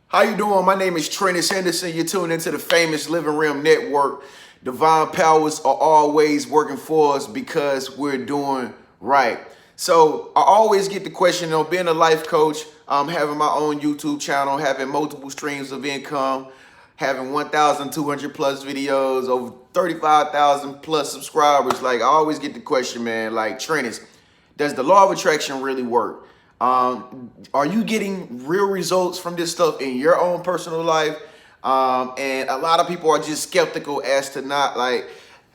How you doing? My name is Trenius Henderson. You're tuned into the famous Living Realm Network. Divine powers are always working for us because we're doing right. So I always get the question, being a life coach, having my own YouTube channel, having multiple streams of income, having 1,200 plus videos, over 35,000 plus subscribers. Like I always get the question, man, like Trenius, does the law of attraction really work? Are you getting real results from this stuff in your own personal life? And a lot of people are just skeptical as to not like,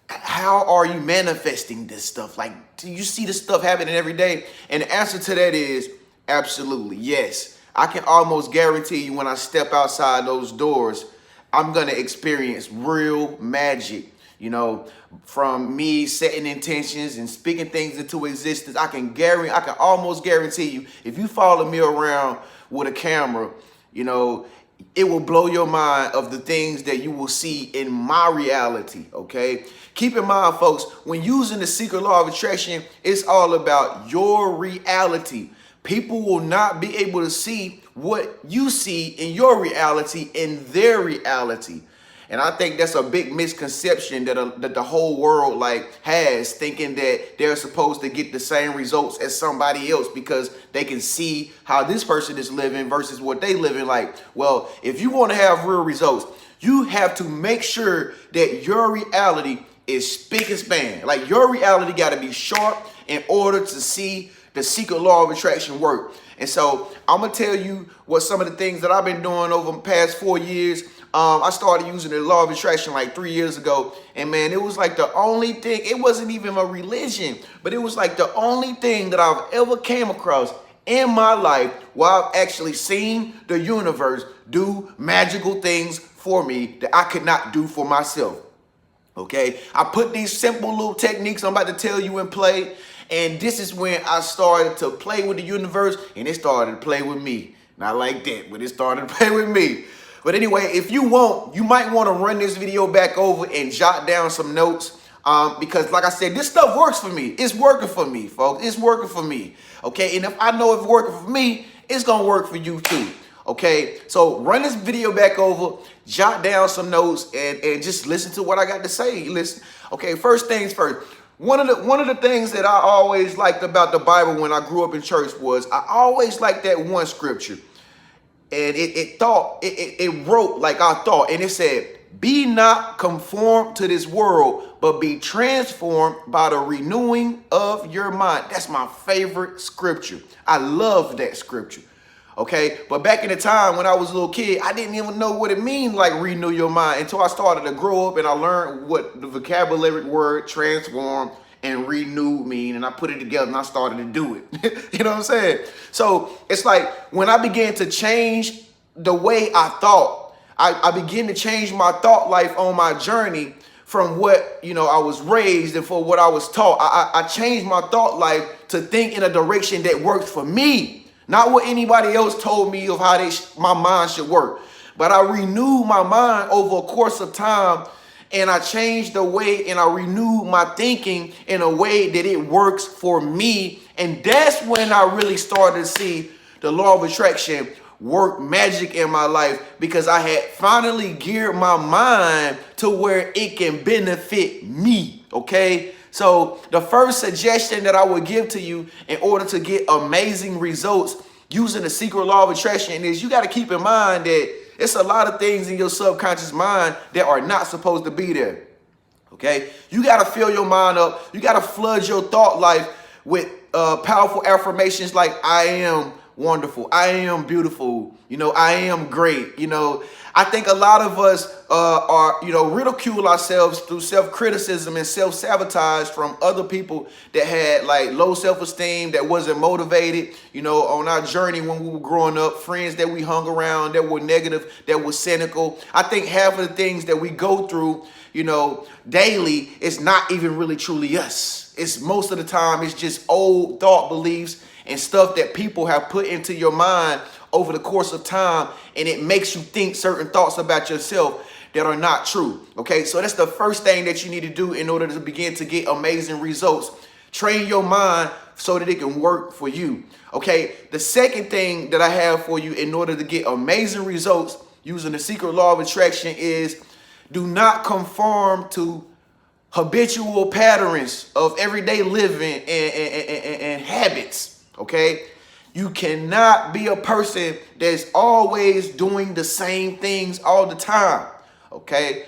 how are you manifesting this stuff? Like, do you see this stuff happening every day? And the answer to that is absolutely yes. I can almost guarantee you when I step outside those doors, I'm going to experience real magic. From me setting intentions and speaking things into existence, I can almost guarantee you, if you follow me around with a camera, it will blow your mind of the things that you will see in my reality, okay? Keep in mind, folks, when using the secret law of attraction, it's all about your reality. People will not be able to see what you see in your reality in their reality. And I think that's a big misconception that the whole world has, thinking that they're supposed to get the same results as somebody else because they can see how this person is living versus what they living like. Well, if you want to have real results, you have to make sure that your reality is spick and span. Like your reality got to be sharp in order to see the secret law of attraction work. And so I'm going to tell you what some of the things that I've been doing over the past 4 years. I started using the law of attraction like 3 years ago. And man, it was like the only thing, it wasn't even a religion, but it was like the only thing that I've ever came across in my life where I've actually seen the universe do magical things for me that I could not do for myself. Okay, I put these simple little techniques I'm about to tell you in play. And this is when I started to play with the universe and it started to play with me. Not like that, but it started to play with me. But anyway, if you want, you might want to run this video back over and jot down some notes. Because like I said, this stuff works for me. It's working for me, folks. It's working for me. Okay, and if I know it's working for me, it's going to work for you too. Okay, so run this video back over, jot down some notes, and just listen to what I got to say. Listen. Okay, first things first. One of the things that I always liked about the Bible when I grew up in church was I always liked that one scripture. And it wrote like I thought. And it said, be not conformed to this world, but be transformed by the renewing of your mind. That's my favorite scripture. I love that scripture. Okay, but back in the time when I was a little kid, I didn't even know what it means, like renew your mind, until I started to grow up and I learned what the vocabulary word transform and renew mean, and I put it together and I started to do it. You know what I'm saying? So it's like when I began to change the way I thought, I began to change my thought life on my journey from what, I was raised and for what I was taught. I changed my thought life to think in a direction that worked for me. Not what anybody else told me of how my mind should work. But I renewed my mind over a course of time, and I changed the way and I renewed my thinking in a way that it works for me. And that's when I really started to see the law of attraction work magic in my life, because I had finally geared my mind to where it can benefit me. Okay. So the first suggestion that I would give to you in order to get amazing results using the secret law of attraction is you got to keep in mind that it's a lot of things in your subconscious mind that are not supposed to be there. Okay, you got to fill your mind up. You got to flood your thought life with powerful affirmations like I am wonderful, I am beautiful, I am great. I think a lot of us ridicule ourselves through self-criticism and self-sabotage from other people that had like low self-esteem, that wasn't motivated, on our journey when we were growing up, friends that we hung around that were negative, that were cynical. I think half of the things that we go through, daily, it's not even really truly us. It's most of the time, it's just old thought beliefs and stuff that people have put into your mind over the course of time, and it makes you think certain thoughts about yourself that are not true. Okay, so that's the first thing that you need to do in order to begin to get amazing results. Train your mind so that it can work for you. Okay, the second thing that I have for you in order to get amazing results using the secret law of attraction is do not conform to habitual patterns of everyday living and habits. Okay, you cannot be a person that's always doing the same things all the time. Okay,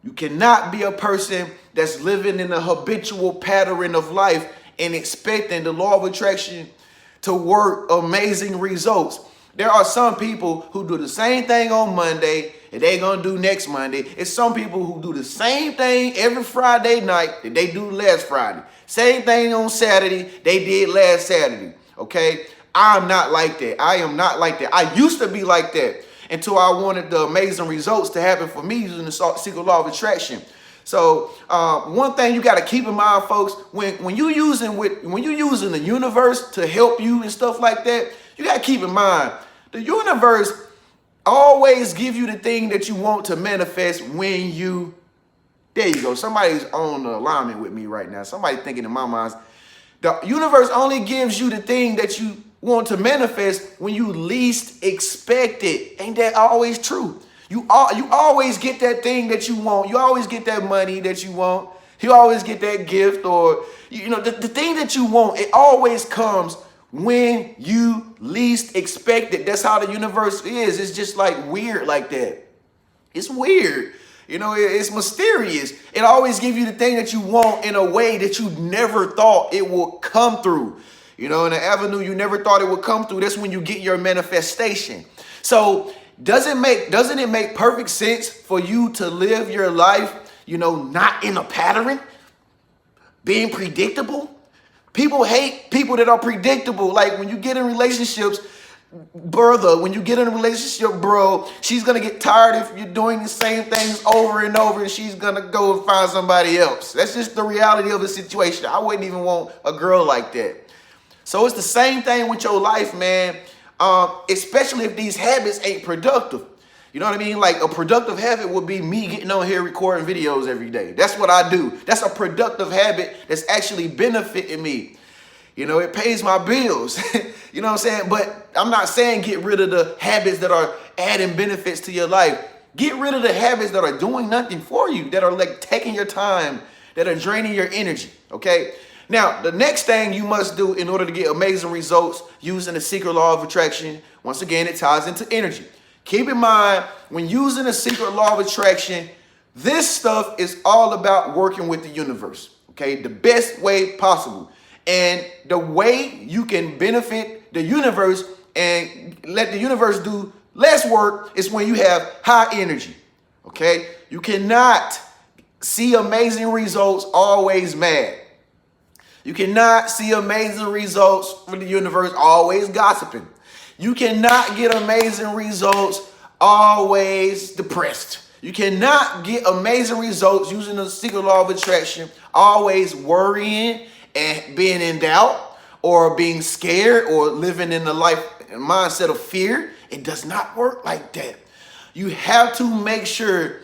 you cannot be a person that's living in a habitual pattern of life and expecting the law of attraction to work amazing results. There are some people who do the same thing on Monday that they gonna do next Monday. It's some people who do the same thing every Friday night that they do last Friday. Same thing on Saturday they did last Saturday. Okay, I'm not like that. I am not like that. I used to be like that until I wanted the amazing results to happen for me using the secret law of attraction. So one thing you got to keep in mind, folks, when you using the universe to help you and stuff like that, you got to keep in mind the universe always give you the thing that you want to manifest when you. There you go. Somebody's on the alignment with me right now. Somebody thinking in my mind, the universe only gives you the thing that you want to manifest when you least expect it. Ain't that always true? You always get that thing that you want. You always get that money that you want. You always get that gift, or the thing that you want. It always comes when you least expect it. That's how the universe is. It's just like weird like that. It's weird. It's mysterious. It always gives you the thing that you want in a way that you never thought it would come through. In an avenue you never thought it would come through. That's when you get your manifestation. So doesn't it make perfect sense for you to live your life, not in a pattern, being predictable? People hate people that are predictable. Like when you get in relationships, when you get in a relationship, bro, she's going to get tired if you're doing the same things over and over, and she's going to go and find somebody else. That's just the reality of the situation. I wouldn't even want a girl like that. So it's the same thing with your life, man. Especially if these habits ain't productive. You know what I mean? Like a productive habit would be me getting on here recording videos every day. That's what I do. That's a productive habit that's actually benefiting me. It pays my bills. You know what I'm saying? But I'm not saying get rid of the habits that are adding benefits to your life. Get rid of the habits that are doing nothing for you, that are like taking your time, that are draining your energy. Okay? Now, the next thing you must do in order to get amazing results using the secret law of attraction, once again, it ties into energy. Keep in mind, when using the secret law of attraction, this stuff is all about working with the universe, okay? The best way possible. And the way you can benefit the universe and let the universe do less work is when you have high energy, okay? You cannot see amazing results always mad. You cannot see amazing results from the universe always gossiping. You cannot get amazing results always depressed. You cannot get amazing results using the secret law of attraction always worrying and being in doubt or being scared or living in the mindset of fear. It does not work like that. You have to make sure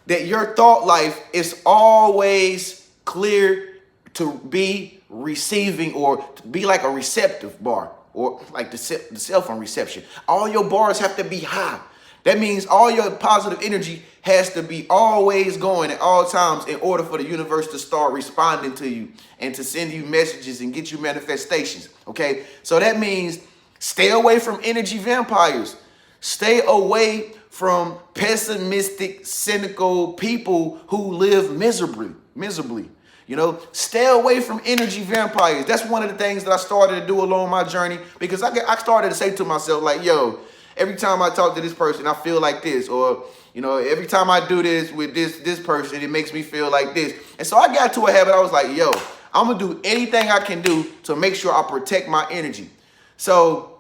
that your thought life is always clear to be receiving, or to be like a receptive bar, or like the cell phone reception. All your bars have to be high. That means all your positive energy has to be always going at all times in order for the universe to start responding to you and to send you messages and get you manifestations. Okay, so that means stay away from energy vampires. Stay away from pessimistic, cynical people who live miserably. Stay away from energy vampires. That's one of the things that I started to do along my journey, because I started to say to myself, like, yo, every time I talk to this person, I feel like this, or, every time I do this with this person, it makes me feel like this. And so I got to a habit. I was like, yo, I'm going to do anything I can do to make sure I protect my energy. So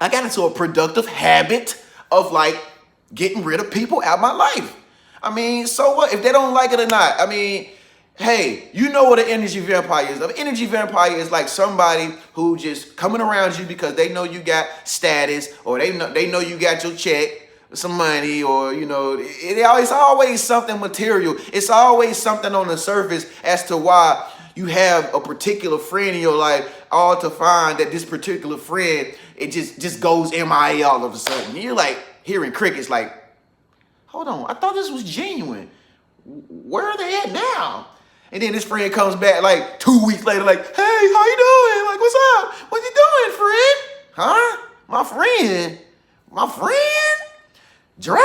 I got into a productive habit of like getting rid of people out of my life. I mean, so what if they don't like it or not? I mean, hey, you know what an energy vampire is. An energy vampire is like somebody who just coming around you because they know you got status, or they know you got your check, some money, or it's always something material. It's always something on the surface as to why you have a particular friend in your life, all to find that this particular friend, it just goes MIA all of a sudden. You're like hearing crickets like, hold on, I thought this was genuine. Where are they at now? And then this friend comes back like 2 weeks later, like, hey, how you doing? Like, what's up? What you doing, friend? Huh? My friend? My friend? Dre?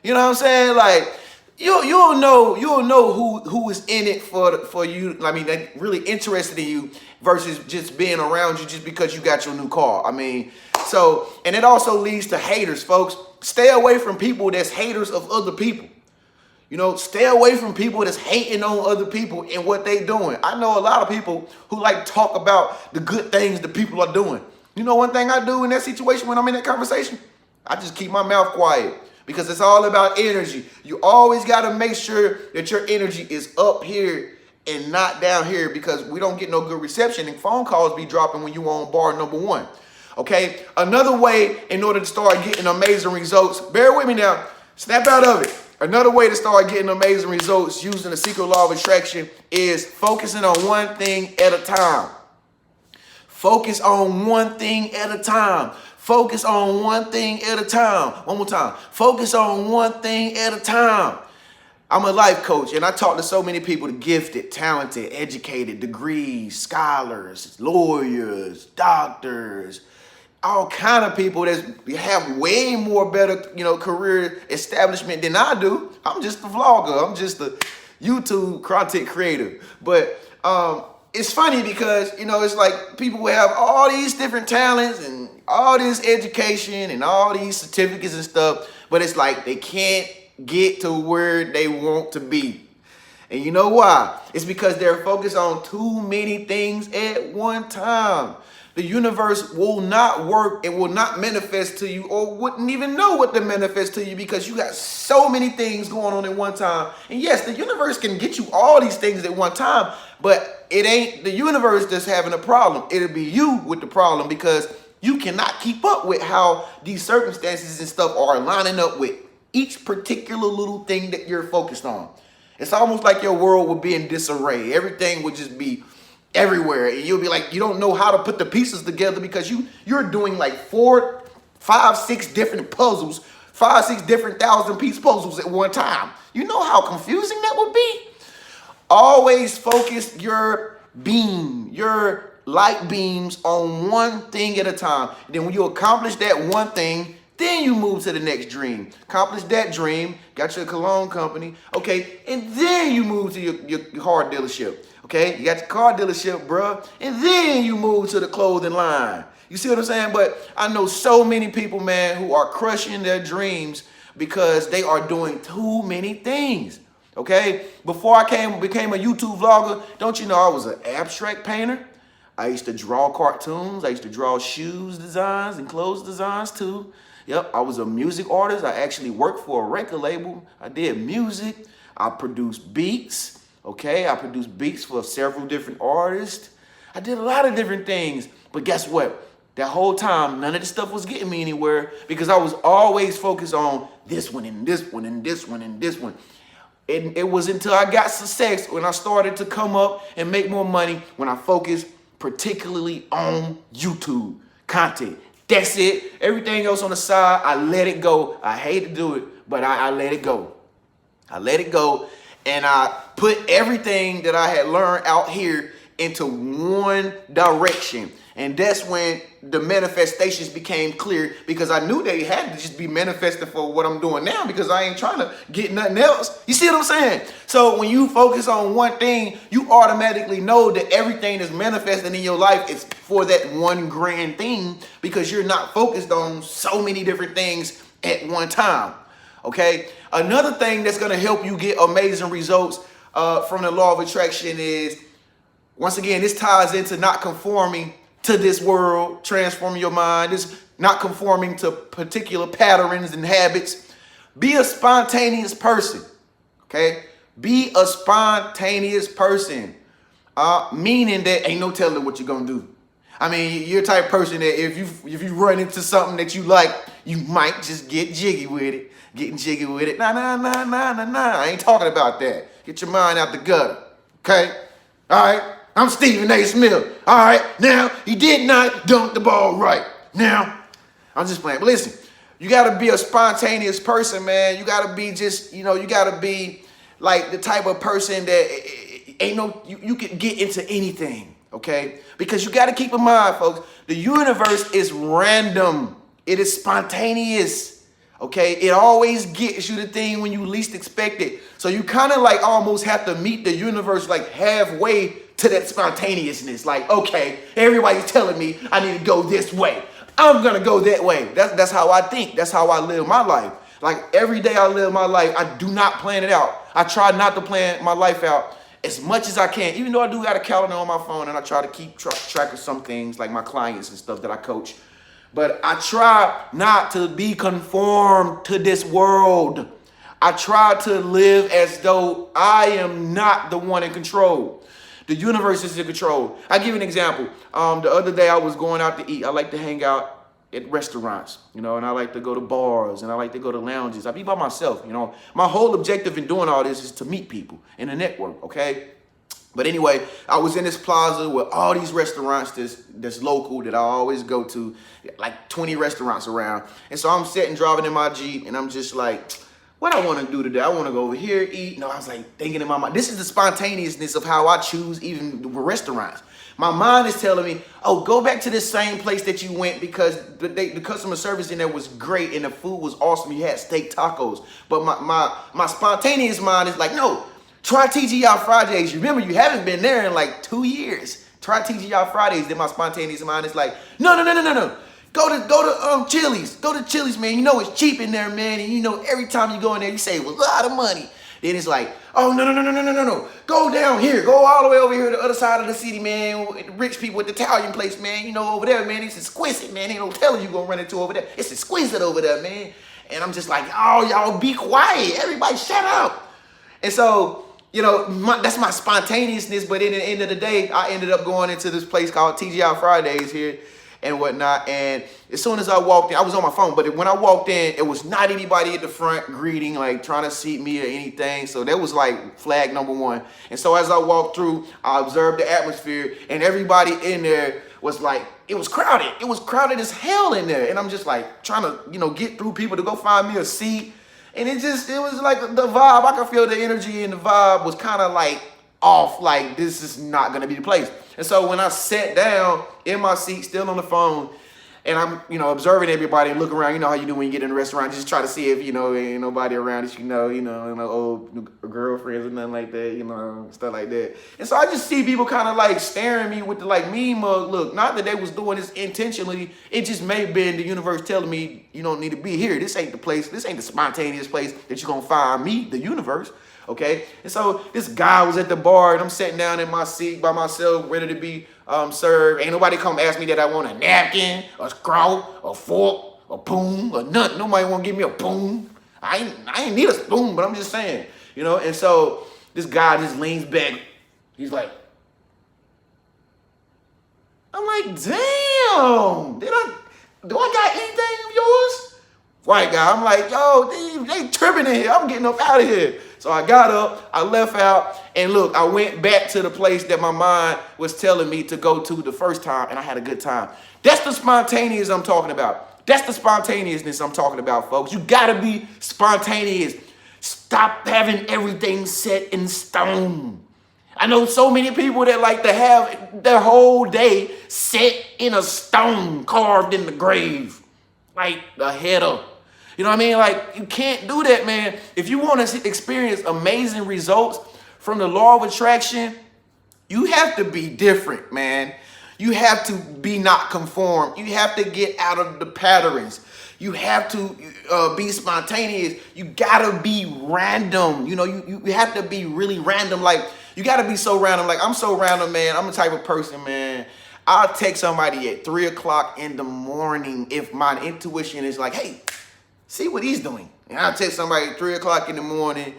You know what I'm saying? Like, you'll know who is in it for you. I mean, that really interested in you versus just being around you just because you got your new car. I mean, so, and it also leads to haters, folks. Stay away from people that's haters of other people. You know, stay away from people that's hating on other people and what they doing. I know a lot of people who like to talk about the good things the people are doing. You know, one thing I do in that situation when I'm in that conversation, I just keep my mouth quiet because it's all about energy. You always got to make sure that your energy is up here and not down here because we don't get no good reception and phone calls be dropping when you on bar number one. Okay, another way in order to start getting amazing results, bear with me now, snap out of it. Another way to start getting amazing results using the secret law of attraction is focusing on one thing at a time. Focus on one thing at a time. Focus on one thing at a time. One more time. Focus on one thing at a time. I'm a life coach, and I talk to so many people, the gifted, talented, educated, degrees, scholars, lawyers, doctors, all kind of people that have way more better, career establishment than I do. I'm just a vlogger. I'm just a YouTube content creator. But it's funny because, it's like people who have all these different talents and all this education and all these certificates and stuff, but it's like they can't get to where they want to be. And you know why? It's because they're focused on too many things at one time. The universe will not work and will not manifest to you or wouldn't even know what to manifest to you because you got so many things going on at one time. And yes, the universe can get you all these things at one time, but it ain't the universe that's having a problem. It'll be you with the problem because you cannot keep up with how these circumstances and stuff are lining up with each particular little thing that you're focused on. It's almost like your world would be in disarray. Everything would just be everywhere, and you'll be like, you don't know how to put the pieces together because you're doing like 4, 5, 6 different puzzles, 5, 6 different 1,000-piece puzzles at one time. You know how confusing that would be? Always focus your light beams on one thing at a time. Then when you accomplish that one thing, then you move to the next dream. Accomplish that dream, got your cologne company, okay, and then you move to your car dealership. Okay, you got your car dealership, bruh, and then you move to the clothing line. You see what I'm saying? But I know so many people, man, who are crushing their dreams because they are doing too many things. Okay, before I became a YouTube vlogger, don't you know I was an abstract painter? I used to draw cartoons. I used to draw shoes designs and clothes designs too. Yep, I was a music artist. I actually worked for a record label. I did music. I produced beats. Okay, I produced beats for several different artists. I did a lot of different things. But guess what? That whole time, none of this stuff was getting me anywhere because I was always focused on this one and this one and this one and this one. And it was until I got success when I started to come up and make more money when I focused particularly on YouTube content. That's it. Everything else on the side, I let it go. I hate to do it, but I let it go. I let it go. And I put everything that I had learned out here into one direction. And that's when the manifestations became clear because I knew they had to just be manifested for what I'm doing now because I ain't trying to get nothing else. You see what I'm saying? So when you focus on one thing, you automatically know that everything that's manifesting in your life is for that one grand thing because you're not focused on so many different things at one time. Okay? Another thing that's going to help you get amazing results from the law of attraction is, once again, this ties into not conforming to this world, transforming your mind. It's not conforming to particular patterns and habits. Be a spontaneous person, okay? Be a spontaneous person, meaning that ain't no telling what you're gonna do. I mean, you're the type of person that if you run into something that you like, you might just get jiggy with it. Getting jiggy with it. Nah. I ain't talking about that. Get your mind out the gutter, okay? All right, I'm Stephen A. Smith. All right, now he did not dunk the ball right. Now, I'm just playing. But listen, you got to be a spontaneous person, man. You got to be just, you got to be like the type of person that ain't no, you can get into anything, okay? Because you got to keep in mind, folks, the universe is random. It is spontaneous, okay? It always gets you the thing when you least expect it. So you kind of like almost have to meet the universe like halfway to that spontaneousness. Like, okay, everybody's telling me I need to go this way. I'm going to go that way. That's how I think. That's how I live my life. Like every day I live my life, I do not plan it out. I try not to plan my life out as much as I can, even though I do got a calendar on my phone and I try to keep track of some things like my clients and stuff that I coach. But I try not to be conformed to this world. I try to live as though I am not the one in control. The universe is in control. I give you an example. The other day I was going out to eat. I like to hang out at restaurants, and I like to go to bars, and I like to go to lounges. I be by myself, My whole objective in doing all this is to meet people in a network, okay? But anyway, I was in this plaza with all these restaurants that's local that I always go to, like 20 restaurants around. And so I'm sitting driving in my Jeep, and I'm just like, what I want to do today? I want to go over here, eat. I was like thinking in my mind, this is the spontaneousness of how I choose even the restaurants. My mind is telling me, oh, go back to this same place that you went because the customer service in there was great and the food was awesome. You had steak tacos. But my spontaneous mind is like, no, try TGI Fridays. You remember, you haven't been there in like 2 years. Try TGI Fridays. Then my spontaneous mind is like, no. Go to Chili's. Go to Chili's, man. It's cheap in there, man. And every time you go in there, you save a lot of money. Then it's like, oh, no. Go down here. Go all the way over here to the other side of the city, man. Rich people at the Italian place, man. Over there, man, it's exquisite, man. Ain't no telling you gonna run into over there. It's exquisite over there, man. And I'm just like, oh, y'all be quiet. Everybody shut up. And so, that's my spontaneousness. But in the end of the day, I ended up going into this place called TGI Fridays here and whatnot. And as soon as I walked in, I was on my phone, but when I walked in, it was not anybody at the front greeting, like trying to seat me or anything. So that was like flag number one. And so as I walked through, I observed the atmosphere, and everybody in there was like, it was crowded. It was crowded as hell in there. And I'm just like trying to, get through people to go find me a seat. And it was like the vibe. I could feel the energy, and the vibe was kind of like off, like this is not going to be the place. And so when I sat down in my seat, still on the phone, and I'm, observing everybody and looking around, how you do when you get in a restaurant, just try to see if, ain't nobody around that no old girlfriends or nothing like that, stuff like that. And so I just see people kind of like staring at me with the like mean mug look. Not that they was doing this intentionally. It just may have been the universe telling me you don't need to be here. This ain't the place. This ain't the spontaneous place that you're going to find me, the universe. Okay, and so this guy was at the bar, and I'm sitting down in my seat by myself, ready to be served. Ain't nobody come ask me that I want a napkin, a straw, a fork, a spoon, or nothing. Nobody want to give me a spoon. I ain't need a spoon, but I'm just saying, And so this guy just leans back. He's like, I'm like, damn, do I got anything of yours? White guy, I'm like, yo, they tripping in here. I'm getting up out of here. So I got up, I left out, and look, I went back to the place that my mind was telling me to go to the first time, and I had a good time. That's the spontaneous I'm talking about. That's the spontaneousness I'm talking about, folks. You gotta be spontaneous. Stop having everything set in stone. I know so many people that like to have their whole day set in a stone carved in the grave, like a header. You know what I mean? Like, you can't do that, man. If you want to experience amazing results from the law of attraction, you have to be different, man. You have to be not conformed. You have to get out of the patterns. You have to be spontaneous. You gotta be random. You have to be really random. Like, you gotta be so random. Like, I'm so random, man. I'm the type of person, man. I'll text somebody at 3 o'clock in the morning if my intuition is like, hey, see what he's doing. And I'll text somebody at 3 o'clock in the morning,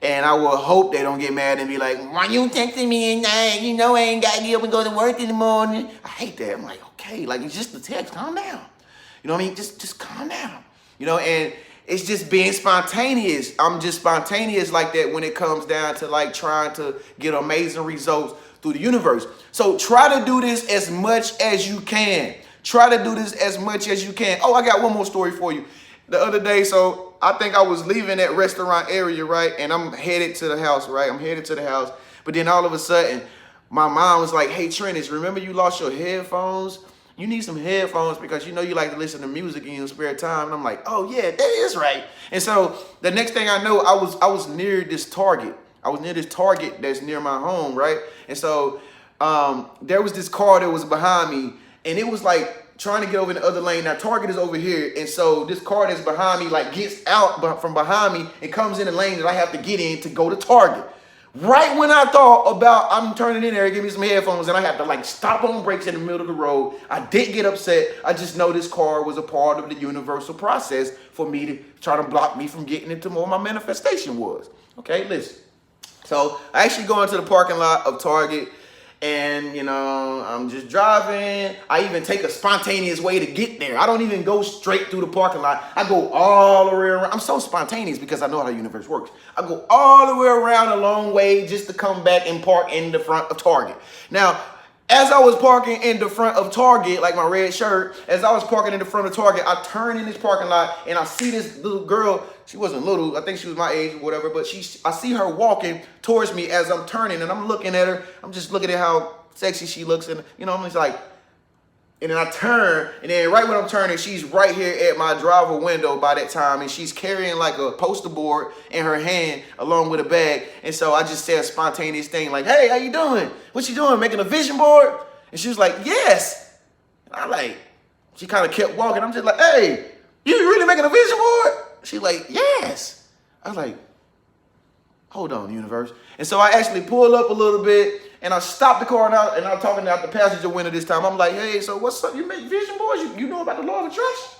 and I will hope they don't get mad and be like, why you texting me at night? I ain't got to get up and go to work in the morning. I hate that. I'm like, okay, like, it's just a text. Calm down. You know what I mean? Just calm down. And it's just being spontaneous. I'm just spontaneous like that when it comes down to like trying to get amazing results through the universe. So try to do this as much as you can. Try to do this as much as you can. Oh, I got one more story for you. The other day, so I think I was leaving that restaurant area, right? And I'm headed to the house, right? I'm headed to the house. But then all of a sudden, my mom was like, hey, Trenius, remember you lost your headphones? You need some headphones because you know you like to listen to music in your spare time. And I'm like, oh yeah, that is right. And so the next thing I know, I was near this Target. I was near this Target that's near my home, right? And so there was this car that was behind me, and it was like trying to get over in the other lane. Now Target is over here, and so this car that's behind me like gets out from behind me and comes in the lane that I have to get in to go to Target. Right when I thought about I'm turning in there, give me some headphones, and I have to like stop on brakes in the middle of the road. I didn't get upset. I just know this car was a part of the universal process for me to try to block me from getting into what my manifestation was. Okay, listen. So I actually go into the parking lot of Target, and you know, I'm just driving. I even take a spontaneous way to get there. I don't even go straight through the parking lot. I go all the way around. I'm so spontaneous because I know how the universe works. I go all the way around a long way just to come back and park in the front of Target. Now, as I was parking in the front of Target, like my red shirt, as I was parking in the front of Target, I turn in this parking lot and I see this little girl. She wasn't little, I think she was my age or whatever, but I see her walking towards me as I'm turning, and I'm looking at her. I'm just looking at how sexy she looks, and you know, I'm just like, and then I turn, and then right when I'm turning, she's right here at my driver window by that time, and she's carrying like a poster board in her hand along with a bag. And so I just said a spontaneous thing like, hey, how you doing? What you doing, making a vision board? And she was like, yes. And I like, she kind of kept walking. I'm just like, hey, you really making a vision board? She's like, yes. I was like, hold on, universe. And so I actually pulled up a little bit, and I stopped the car, and I'm talking out the passenger window this time. I'm like, hey, so what's up? You make vision boards? You know about the law of attraction?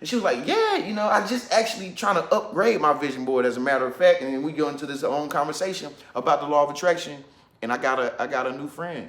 And she was like, yeah, you know, I just actually trying to upgrade my vision board, as a matter of fact. And then we go into this own conversation about the law of attraction, and I got a new friend.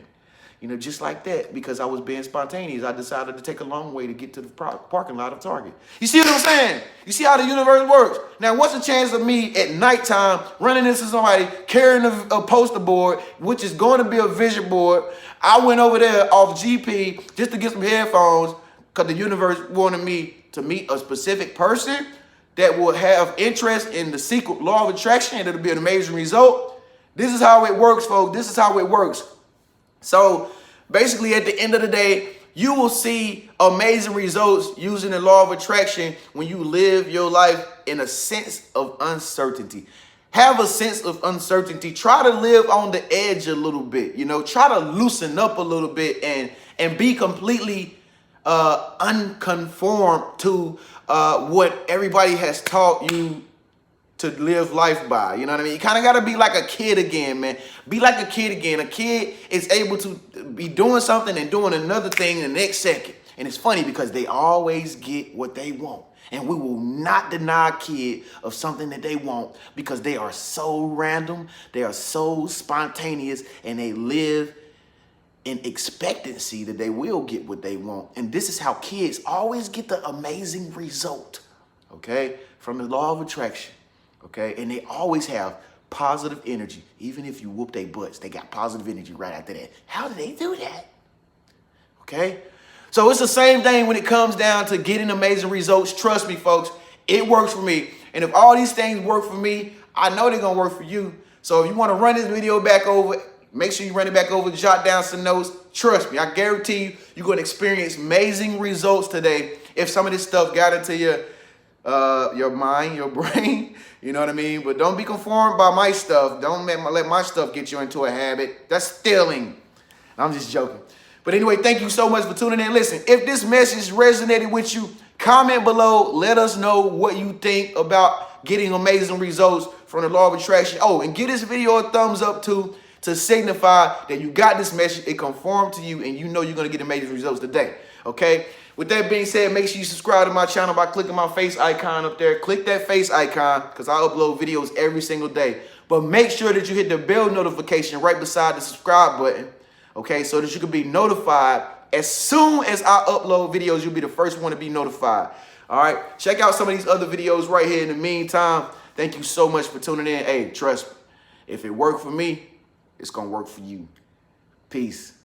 You know, just like that, because I was being spontaneous, I decided to take a long way to get to the parking lot of Target. You see what I'm saying? You see how the universe works? Now, what's the chance of me at nighttime running into somebody carrying a poster board, which is going to be a vision board? I went over there off GP just to get some headphones because the universe wanted me to meet a specific person that will have interest in the secret law of attraction, and it'll be an amazing result. This is how it works, folks. This is how it works. So basically, at the end of the day, you will see amazing results using the law of attraction when you live your life in a sense of uncertainty. Have a sense of uncertainty. Try to live on the edge a little bit. You know, try to loosen up a little bit and be completely unconformed to what everybody has taught you to live life by. You know what I mean? You kind of got to be like a kid again, man. Be like a kid again. A kid is able to be doing something and doing another thing the next second. And it's funny because they always get what they want. And we will not deny a kid of something that they want because they are so random, they are so spontaneous, and they live in expectancy that they will get what they want. And this is how kids always get the amazing result, okay, from the law of attraction. Okay, and they always have positive energy. Even if you whoop their butts, they got positive energy right after that. How do they do that? Okay, so it's the same thing when it comes down to getting amazing results. Trust me, folks, it works for me. And if all these things work for me, I know they're gonna work for you. So if you want to run this video back over, make sure you run it back over, jot down some notes. Trust me, I guarantee you, you're gonna experience amazing results today if some of this stuff got into your mind, your brain. You know what I mean? But don't be conformed by my stuff. Don't let my stuff get you into a habit. That's stealing. I'm just joking. But anyway, thank you so much for tuning in. Listen, if this message resonated with you, comment below. Let us know what you think about getting amazing results from the law of attraction. Oh, and give this video a thumbs up too, to signify that you got this message, it conformed to you, and you know you're going to get amazing results today. Okay? With that being said, make sure you subscribe to my channel by clicking my face icon up there. Click that face icon because I upload videos every single day. But make sure that you hit the bell notification right beside the subscribe button, okay, so that you can be notified. As soon as I upload videos, you'll be the first one to be notified. All right? Check out some of these other videos right here in the meantime. Thank you so much for tuning in. Hey, trust me, if it worked for me, it's going to work for you. Peace.